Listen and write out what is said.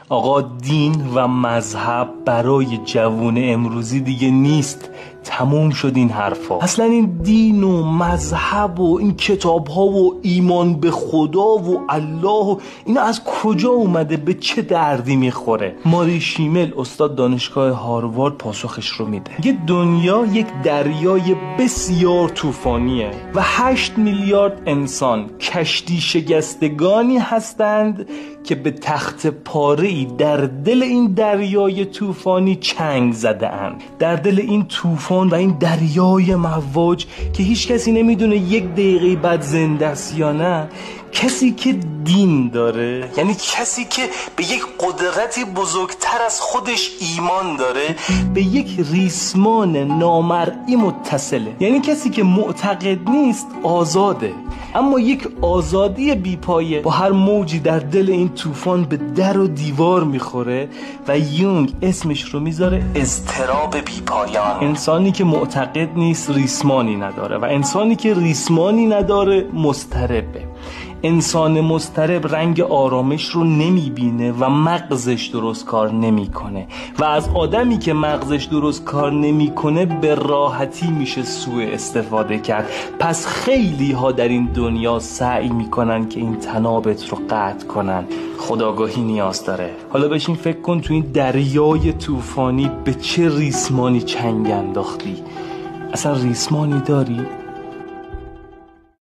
آقا دین و مذهب برای جوون امروزی دیگه نیست. تموم شد این حرفا. اصلا این دین و مذهب و این کتاب ها و ایمان به خدا و الله و اینا از کجا اومده؟ به چه دردی میخوره؟ ماری شیمل استاد دانشگاه هاروارد پاسخش رو میده. یه دنیا یک دریای بسیار طوفانیه و 8 میلیارد انسان کشتی شکستگانی هستند که به تخت پاره‌ای در دل این دریای طوفانی چنگ زده اند. در دل این طوفان و این دریای مواج که هیچ کسی نمیدونه یک دقیقه بعد زنده است یا نه، کسی که دین داره، یعنی کسی که به یک قدرتی بزرگتر از خودش ایمان داره، به یک ریسمان نامرئی متصله. یعنی کسی که معتقد نیست آزاده، اما یک آزادی بیپایه با هر موجی در دل این طوفان به در و دیوار میخوره و یونگ اسمش رو میذاره اضطراب بیپایان. انسانی که معتقد نیست ریسمانی نداره و انسانی که ریسمانی نداره مضطربه. انسان مضطرب رنگ آرامش رو نمیبینه و مغزش درست کار نمیکنه و از آدمی که مغزش درست کار نمیکنه به راحتی میشه سوء استفاده کرد. پس خیلی ها در این دنیا سعی میکنن که این تنابت رو قطع کنن. خودآگاهی نیاز داره. حالا بشین فکر کن تو این دریای طوفانی به چه ریسمانی چنگ انداختی. اصلا ریسمانی داری؟